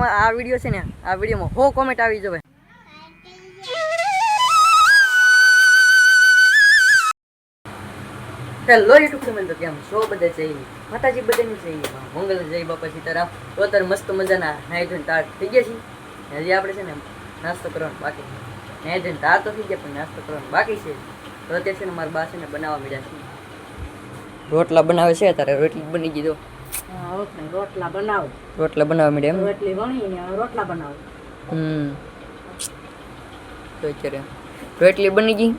આ વિડીયો છે ને આ વિડીયોમાં 100 કોમેન્ટ આવી જવે. હેલો યુટ્યુબ ફેમિલી, તો કેમ છો બધા? જય માતાજી, બધાની જય મંગલ, જય બાપા સીતારામ. તો અત્યારે મસ્ત મજાના નાઈ ધોઈને તાર થઈ ગયા છે. હજી આપણે છે ને નાસ્તો કરવાનો બાકી છે. નાઈ ધોઈને તાર તો થઈ ગયા પણ નાસ્તો કરવાનો બાકી છે. તો અત્યારે છે ને મારા બા છે ને બનાવવા મળ્યા છે. રોટલા બનાવે છે અત્યારે. રોટલી બની ગઈ. તો રોટલા બનાવો. રોટલા બનાવવા મળ્યા એમ? રોટલી વણીને રોટલા બનાવો. તો અત્યારે રોટલી બની ગઈ,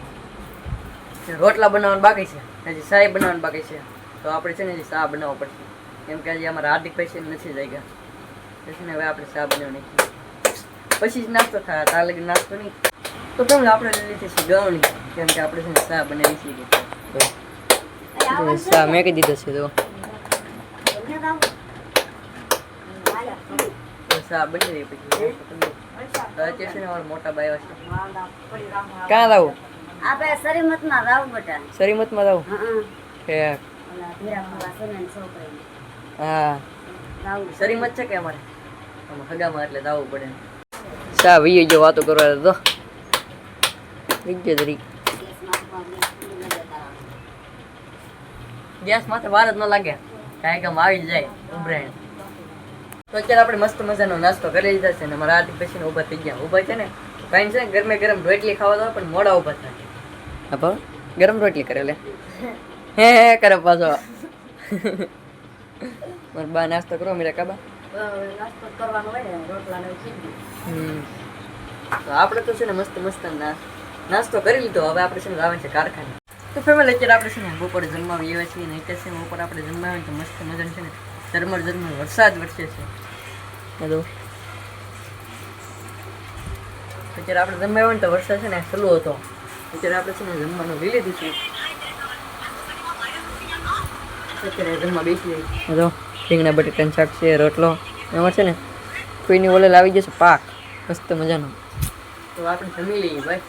રોટલા બનાવવાનું બાકી છે. હજી શાહી બનાવવાનું બાકી છે. તો આપણે છે ને હજી શાહ બનાવવો પડશે, કેમ કે હજી અમારા હાર્દિક પૈસા નથી જઈ ગયા. પછી ને હવે આપણે શાહ બનાવી નાખીએ, પછી જ નાસ્તો થાય. તાર લગી નાસ્તો નહીં. તો કેમ આપણે લીધી છે ગવણી, કેમ કે આપણે છે ને શાહ બનાવી છીએ. તો શાહ મેં કહી દીધો છે. તો શાહ બની રહી પછી અત્યારે છે ને અમારા મોટા ભાઈ છે. ક્યાં લાવું? આપણે સરીમતમાં રાવ બટા. સરીમતમાં લાવું? હા. સરીમત છે કે અમારે હગામાં, એટલે દાવું પડે. શા વીએ જો વાતો કરવા તો ગેસ માથે વાર જ ન લાગે, કાંઈ કામ આવી જાય ઉભરાય. તો અત્યારે આપણે મસ્ત મજાનો નાસ્તો કરી લીધા છે ને અમારા હાર્દિક પછી ઉભા થઈ ગયા. ઉભા છે ને કાંઈ છે ને ગરમે ગરમ રોટલી ખાવા દો પણ મોડા ઉભા થાય. હા, ગરમ રોટલી કરે લે હે કરે પાછો. મારા બા નાસ્તો કરો મેરા કાબા. નાસ્તો કરવાનો હોય રોટલા ને તો આપણે તો છે ને મસ્ત મસ્ત નાસ્તો કરી લીધો. હવે આપણે છે ને જવાનું છે કારખાને. તો ફેમિલી અત્યારે આપણે છે ને બપોરે જમવા આવીએ છીએ ને અત્યારે છે ને બપોરે આપણે જમવા આવીએ તો મસ્ત મજાનું છે ને ઝરમર વરસાદ વરસે છે. હેલો, અત્યારે આપણે જમવા આવ્યો ને તો વરસાદ છે ને ચાલુ હતો. અત્યારે આપણે છે ને જમવાનું લઈ લીધું છે. અત્યારે જમવા બેસી જાય. હેલો, રીંગણા બટેટાનું શાક છે, રોટલો. એમાં છે ને કોઈની ઓલેલ આવી જશે પાક મસ્ત મજાનો. તો આપણે જમી લઈએ ભાઈ.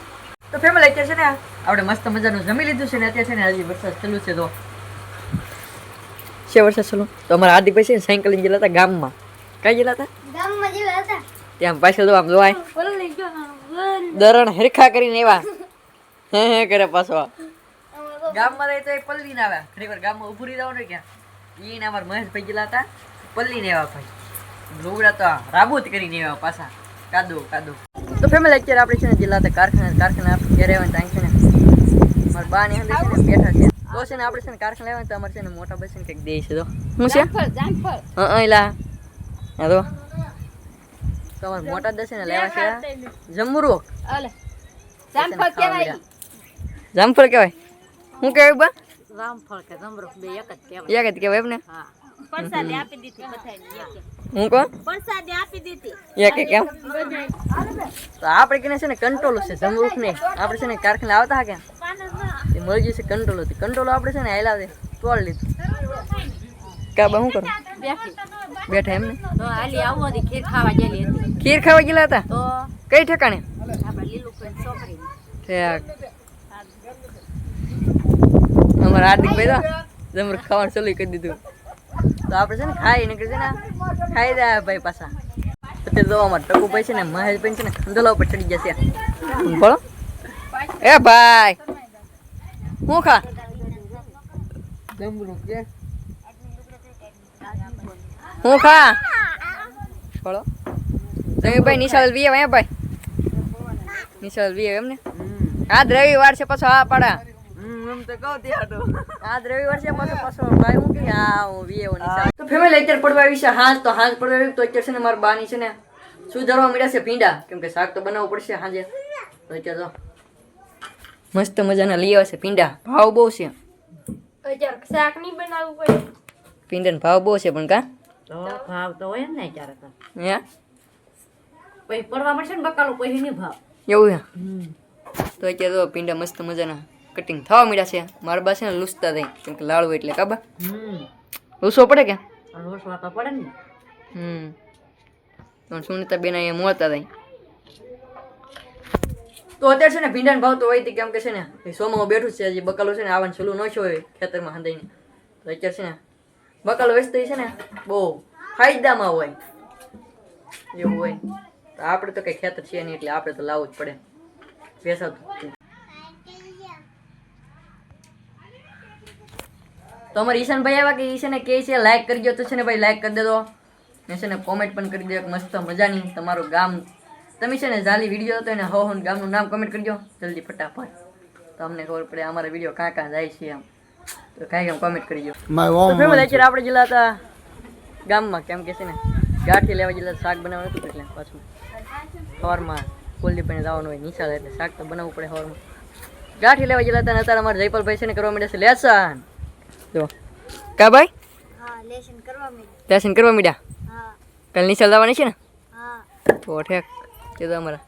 તો ફેમિલી અત્યારે છે ને આપણે મસ્ત મજાનું જમી લીધું છે ને અત્યારે છે ને હજી વરસાદ ચાલુ છે. તો છે વરસાદ ચાલુ. તો અમારા હાર્દિક ભાઈ છે ને સાયકલ લઈને ગયેલા હતા ગામમાં. કઈ ગયેલા હતા? ગામમાં જેવા હતા ત્યાં પાછળ તો આમ જોવાય દરણ હરખા કરીને એવા હે કરે પાછો. ગામમાં રહે તો એ પલ્લી ને આવ્યા. ખરેખર ગામમાં ઉભું રહી જવાનું ક્યાં એને અમારા મહેશભાઈ ગયેલા હતા પલ્લી ને આવ્યા ભાઈ. લોગડા તો રાબૂત કરીને આવ્યા પાછા કાદો. તો ફેમિલી અત્યારે આપણે છે ને ગયેલા હતા કારખાને આપણે ઘરે આવ્યા ત્યાં છે ને મારા બા ને બેઠા છે. તો છે ને આપણે છે ને કારખાને આવ્યા તો અમારે છે ને મોટા બસ ને કંઈક દે છે. તો શું છે? લા હા તો અમારે મોટા દસ ને લેવા છે જમરૂ. જામફળ કહેવાય. શું કહેવાય બા? રામફળ કે જમરૂ બે એક જ કહેવાય. એક જ કહેવાય એમને? હા, પરસાદી આપી દીધી બધાને. હું કહો પરસાદી આપી દીધી એક કેમ? તો આપણે કે છે ને કંટ્રોલ છે જમરૂખ ને. આપણે છે ને કારખાને આવતા હા ક્યાં એ મળી ગયું છે કંટ્રોલ હતી. કંટ્રોલ આપણે છે ને હેલાવે તોડ લીધું. કાબા શું કરું? બેઠા એમને? તો આલી આવો હતી ખીર ખાવા ગયેલી હતી. ખીર ખાવા ગયેલા હતા? તો કઈ ઠેકાણે? આપણે લીલું કોઈ છોકરી અમારા હાર્દિકભાઈ તો જમરૂખ ખાવાનું ચાલુ કરી દીધું. તો આપણે છે ને ખાઈ નીકળી છે ને ખાઈ જાય ભાઈ પાછા. અત્યારે જો અમારા ટકુભાઈ છે ને મહેશભાઈ છે ને ખંડોલા ઉપર ચડી ગયા છે. બોલો એ ભાઈ હું ખા જમરૂખ કે હું ખા બોલો ભાઈ. નિશાલ વીએ ભાઈ નિશાલ વીએ એમને આજ રવિવાર છે પાછો આ પાડા આજ રવિવાર છે પાછો ભાઈ હું કે હા હું વીએ નિશાલ. તો ફેમિલી અત્યારે પડવા આવી છે હાંજ. તો હાંજ પડવા આવી તો અત્યારે છે ને મારા બાની છે ને સુધારવા મળ્યા છે ભીંડા, કેમ કે શાક તો બનાવવું પડશે સાંજે. તો અત્યારે તો મસ્ત મજાના લઈ આવે છે ભીંડા. ભાવ બહુ છે. શાક નહીં બનાવવું પડે. ભીંડા ભાવ બહુ છે પણ કા ભાવ તો હોય ને ક્યારેક હે પછી પડવા મળશે ને બકાલું પછી નહીં ભાવ એવું છે. તો અત્યારે તો ભીંડા મસ્ત મજાના કટિંગ થવા મળ્યા છે. મારા બા છે ને લૂસતા થાય, કેમ કે લાડુ એટલે કાબા લૂસવો પડે કે રોસવા તો પડે ને. તો સુનિતા બેન અહીંયા મળતા થાય. તો અત્યારે છે ને ભીંડા ભાવ તો હોય કેમ કે છે ને સોમાં બેઠું છે. હજી બકાલો છે ને આવવાનું ચાલુ ન હોય ખેતરમાં હંધાઈને. તો અત્યારે છે ને બકાલો વેચતો છે ને બહુ ફાયદામાં હોય. એવું હોય તો આપણે તો કઈ ખેતર છે નહીં એટલે આપણે તો લાવવું જ પડે વેસાતું. તો અમારે ઈશાનભાઈ આવ્યા કે ઈશાને કહે છે લાઈક કરજો તો છે ને ભાઈ લાઈક કરી દેજો ને છે ને કોમેન્ટ પણ કરી દો એક મસ્ત મજાની તમારું ગામ તમે છે ને જાલી વિડીયો હતો એને હો ગામનું નામ કમેન્ટ કરજો જલ્દી ફટાફટ તો અમને ખબર પડે અમારા વિડીયો કાં કાં જાય છે આમ તો કાંઈ કામ કોમેન્ટ કરજો. તો ફેમિલી અત્યારે આપણે જેલા હતા ગામમાં કેમ કે છે ને ગાંઠી લેવા જેલા શાક બનાવવાનું હતું એટલે પાછું સવારમાં કુલદીપભાઈને જવાનું હોય નિશાળ એટલે શાક તો બનાવવું પડે સવારમાં. ગાંઠી લેવા જેલા હતા ને અત્યારે અમારા જયપાલભાઈ છે ને કરવા માંડ્યા છે લેસન. જો કા ભાઈ લેસન કરવા માંડ્યા કાલ નિશાળ જવાની છે ને તો ઠેક તે તો અમારા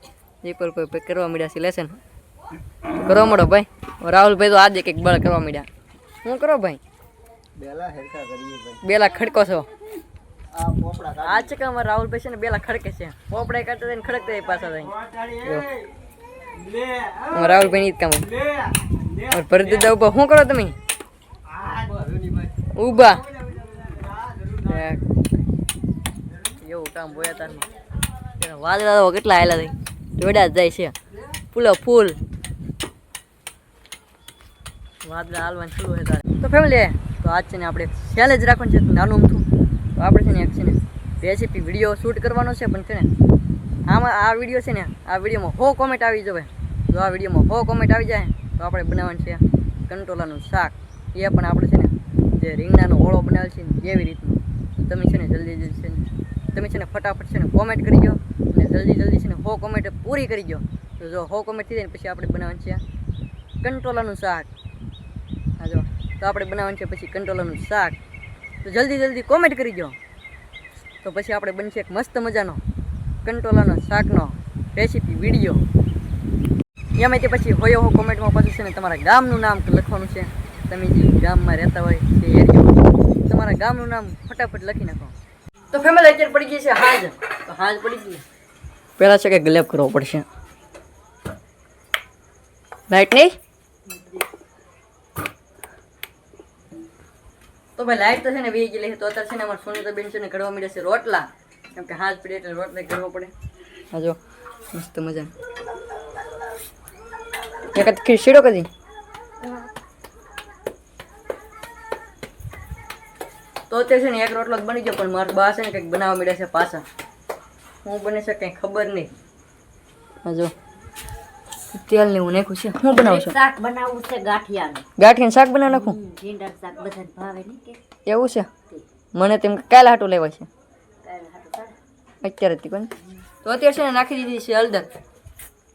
જયપાલભાઈ કરવા માંડ્યા છે લેસન કરવા માંડો ભાઈ. રાહુલભાઈ તો આજે કંઈક બળ કરવા માંડ્યા. શું કરો ભાઈ? બેલા ખડકો છો આ છે કે અમારા રાહુલભાઈ છે ને બેલા ખડકે છે પોપડા કરતા થઈને ખડકતા પાછા થાય. રાહુલભાઈ ની જ કામ ભરી દીધા ઉભા. શું કરો તમે? ઉભા એવું કામ બોયા તારમાં વાદળા કેટલા આવેલા થાય જોડા જ જાય છે ફૂલો ફૂલ વાદળા હાલવાનું શરૂ હોય તારે. તો ફેમિલી તો આજ છે ને આપણે ચેલેન્જ રાખવાનું છે નાનું અમથું. તો આપણે છે ને એક છે ને રેસીપી વિડીયો શૂટ કરવાનો છે પણ છે ને આમાં આ વિડીયો છે ને આ વિડીયોમાં 100 કોમેન્ટ આવી જાય. જો આ વિડીયોમાં 100 કોમેન્ટ આવી જાય તો આપણે બનાવવાનું છે કંટોલાનું શાક. એ પણ આપણે છે ને જે રીંગણાનો ઓળો બનાવેલ છે ને એવી રીતનું. તમે છે ને જલ્દી છે ને તમે છે ને ફટાફટ છે ને કોમેન્ટ કરી દો અને જલ્દી છે ને 100 કોમેન્ટ પૂરી કરી દો. તો જો 100 કોમેન્ટ થઈ જાય ને પછી આપણે બનાવવાનું છે કંટોલાનું શાક. હા જો તો આપણે બનાવવાનું છે પછી કંટોલાનું શાક. તો જલ્દી કોમેન્ટ કરી દો તો પછી આપણે બનશે એક મસ્ત મજાનો કંટોલાનો શાકનો રેસીપી વિડીયો. એમાં તે પછી હોય કોમેન્ટમાં પાછું છે ને તમારા ગામનું નામ લખવાનું છે. તમે જે ગામમાં રહેતા હોય તે એરિયા તમારા ગામનું નામ ફટાફટ લખી નાખો. તો ફેમિલી અત્યારે પડી ગઈ છે હાજ. તો હાજ પડી ગઈ પહેલાં છે કે ગ્લેબ કરવો પડશે. રાઈટ નહીં? તો ભાઈ લાઈટ તો છે ને વી ગયેલી છે તો અત્યારે છે ને અમારે સોનીતાબેન છે ને કરવા માંડ્યા છે રોટલા. કેમ કે હાથ પડી એટલે રોટલા કરવો પડે. હા જો મસ્ત મજા એક શીડો કરી તો અત્યારે છે ને એક રોટલો બની ગયો પણ મારા બા છે ને કંઈક બનાવવા માંડ્યા છે પાછા. હું બને છે કંઈ ખબર નહીં. હા જો તેલ ને હું નાખું છે. શું બનાવું છું? શાક બનાવવું છે ગાંઠિયાનું. ગાંઠિયાનું શાક બનાવી નાખું? ભીંડાનું શાક બધાને ભાવે નહીં કે એવું છે? મને તેમ કાલે હાટું લેવા છે અત્યારે કોણ. તો અત્યારે છે ને નાખી દીધી છે હળદર.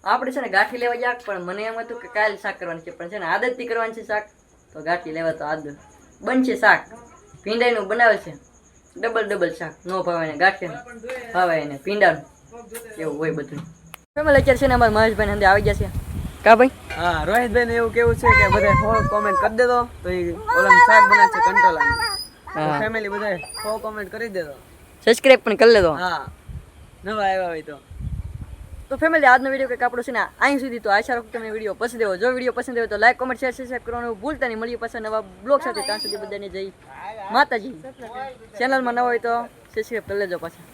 આપણે છે ને ગાંઠી લેવા જાક પણ મને એમ હતું કે કાલે શાક કરવાનું છે પણ છે ને આદતથી કરવાનું છે શાક. તો ગાંઠી લેવા તો આદત બનશે શાક. ભીંડાનું બનાવે છે ડબલ શાક. નો ભાવે ને ગાંઠિયાનું ભાવે ને ભીંડાનું એવું હોય બધું. ફેમિલી અત્યારે છે ને અમારા મહેશભાઈ અંદર આવી ગયા છે. કા ભાઈ? હા રોહિતભાઈ ને એવું કેવું છે કે બધા 100 કોમેન્ટ કરી દેતો તો એ ઓલાનું શાક બનાવે છે કંટોલાનું. ફેમિલી બધા 100 કોમેન્ટ કરી દેતો. સબસ્ક્રાઇબ પણ કરી લેજો. હા નવા આવ્યા હોય તો ફેમિલી આજનો વિડીયો કંઈક આપણો છે ને અહીં સુધી. તો આશા રાખું તમને વિડીયો પસંદ આવ્યો. જો વિડીયો પસંદ આવ્યો તો લાઈક કોમેન્ટ શેર સબસ્ક્રાઇબ કરવાનું ભૂલતા નહીં. મળીએ પાછા નવા બ્લોગ સાથે. ત્યાં સુધી બધાને જય માતાજી. ચેનલમાં નવા હોય તો સબસ્ક્રાઇબ કરી લેજો પાછા.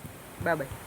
Bye bye.